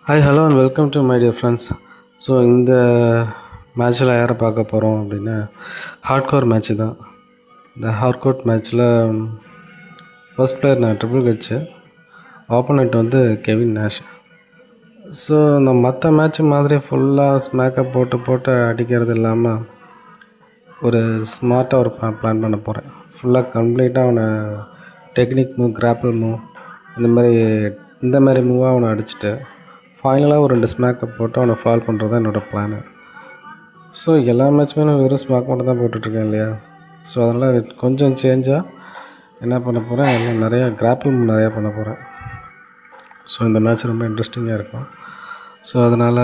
Hi hello and welcome to my dear friends. So இந்த மேட்ச்சில் யாரை பார்க்க போகிறோம் அப்படின்னா ஹார்ட்கோர் மேட்ச்சு தான். இந்த ஹார்ட்கோர் மேட்ச்சில் ஃபர்ஸ்ட் பிளேயர் நான் ட்ரிபிள் ஹெச், ஆப்போனண்ட் வந்து கெவின் நேஷ். ஸோ இந்த மற்ற மேட்ச் மாதிரி ஃபுல்லாக ஸ்மேக்கப் போட்டு அடிக்கிறது இல்லாமல் ஒரு ஸ்மார்ட்டாக ஒரு பிளான் பண்ண போகிறேன். ஃபுல்லாக கம்ப்ளீட்டாக அவனை டெக்னிக் மூவ், கிராப்பிள் மூவ் இந்த மாதிரி மூவாக அவனை அடிச்சுட்டு ஃபைனலாக ஒரு 2 ஸ்மேக்கப் போட்டு அவனை ஃபால் பண்ணுறது தான் என்னோடய பிளானு. ஸோ எல்லா மேட்ச்சுமே நான் வெறும் ஸ்மாக் மட்டும் தான் போட்டுட்ருக்கேன் இல்லையா. ஸோ அதனால் கொஞ்சம் சேஞ்சாக என்ன பண்ண போகிறேன், எல்லாம் நிறையா கிராப்பிள் நிறையா பண்ண போகிறேன். ஸோ இந்த மேட்ச் ரொம்ப இன்ட்ரெஸ்டிங்காக இருக்கும். ஸோ அதனால்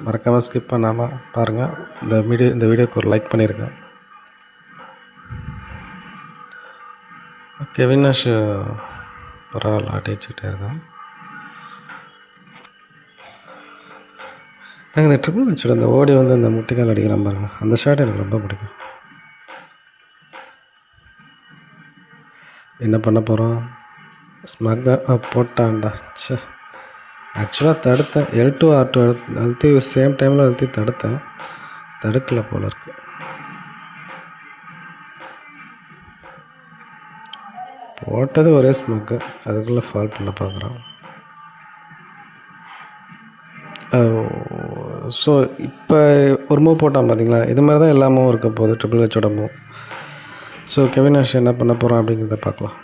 மறக்காமல் ஸ்கிப் பண்ணாமல் பாருங்கள். இந்த வீடியோக்கு ஒரு லைக் பண்ணியிருக்கேன். கெவின் நேஷ் பரவாயில்ல, அடிச்சுக்கிட்டே இருக்கான். எனக்கு இந்த ட்ரிபிள் ஹெச்சோட அந்த ஓடி வந்து அந்த முட்டிக்கால் அடிக்கிறான் பாருங்க, அந்த ஷாட் எனக்கு ரொம்ப பிடிக்கும். என்ன பண்ண போகிறோம், ஸ்மாக் தான் போட்டான்டா. சே, ஆக்சுவலாக தடுத்தேன், L2 R2 அழுத்தி சேம் டைமில் அழுத்தி தடுக்கலை போல இருக்கு. போட்டது ஒரே ஸ்மோக்கு, அதுக்குள்ளே ஃபால் பண்ண பார்க்குறான். ஸோ இப்போ ஒரு மூவ் போட்டான் பார்த்தீங்களா, இது மாதிரி தான் எல்லா மூவும் இருக்க போகுது ட்ரிபிள் ஹெச்சோட மூவ். ஸோ கெவின் நேஷ் என்ன பண்ண போகிறான் அப்படிங்கிறத பார்க்கலாம்.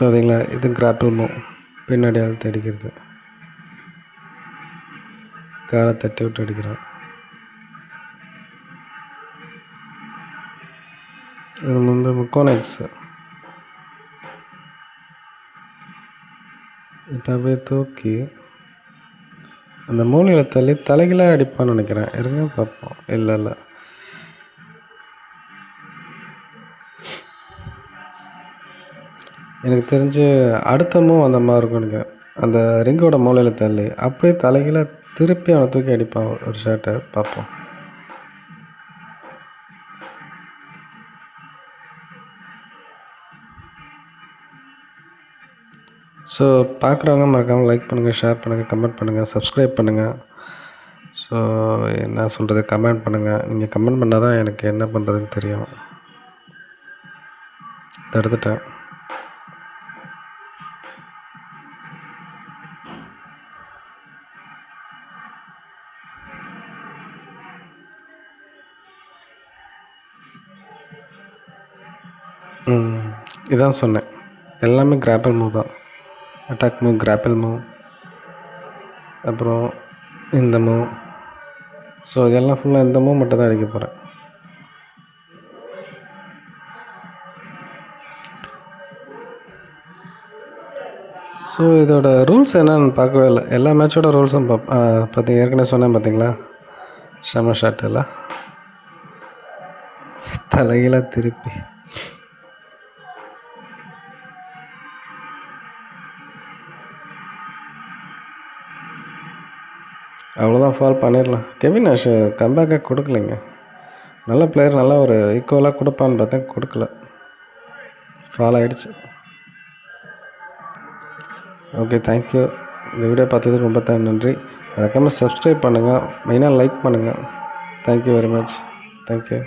பார்த்தீங்களா, இது கிராப்பிள் மூவ், பின்னாடி அழுத்தி அடிக்கிறது, காலை தட்டி விட்டு அடிக்கிறான். இது வந்து முக்கோனெக்ஸ். இப்போ அப்படியே தூக்கி அந்த மூலையில் தள்ளி தலைகளாக அடிப்பான்னு நினைக்கிறேன். இருங்க பார்ப்போம். இல்லை, எனக்கு தெரிஞ்சு அடுத்த மூவ் அந்த மாதிரி இருக்கும் நினைக்கிறேன். அந்த ரிங்கோட மூலையில் தள்ளி அப்படியே தலைகளாக திருப்பி அவனை தூக்கி அடிப்பான் ஒரு ஷாட்டை. பார்ப்போம். ஸோ பார்க்குறவங்க மறக்காமல் லைக் பண்ணுங்கள், ஷேர் பண்ணுங்கள், கமெண்ட் பண்ணுங்கள், சப்ஸ்கிரைப் பண்ணுங்கள். ஸோ என்ன சொல்கிறது, கமெண்ட் பண்ணுங்கள். நீங்கள் கமெண்ட் பண்ணால் தான் எனக்கு என்ன பண்ணுறதுன்னு தெரியும். தடுத்துட்டேன். இதான் சொன்னேன், எல்லாமே கிராப்பிள் மூவ் தான். அட்டாக் மூவ், கிராப்பிள் மூவ், அப்புறம் இந்த மூவ். ஸோ இதெல்லாம் ஃபுல்லாக இந்த மூவ் மட்டும் தான் அடிக்க போகிறேன். ஸோ இதோட ரூல்ஸ் என்னன்னு பார்க்கவே இல்லை. எல்லா மேட்சோட ரூல்ஸும் பார்த்தீங்க, ஏற்கனவே சொன்னேன் பார்த்தீங்களா, செம ஷாட் எல்லாம் தலைகளாக திருப்பி. அவ்வளோதான், ஃபால் பண்ணிடலாம். கெவின் நேஷ் கம்பேக்காக கொடுக்கலைங்க. நல்ல பிளேயர், நல்லா ஒரு ஈக்குவலாக கொடுப்பான்னு பார்த்தேன், கொடுக்கல, ஃபால் ஆகிடுச்சு. Okay, thank you. இந்த வீடியோ பார்த்ததுக்கு ரொம்ப நன்றி. மறக்காமல் சப்ஸ்கிரைப் பண்ணுங்கள், மெயினாக லைக் பண்ணுங்கள். Thank you very much. தேங்க்யூ.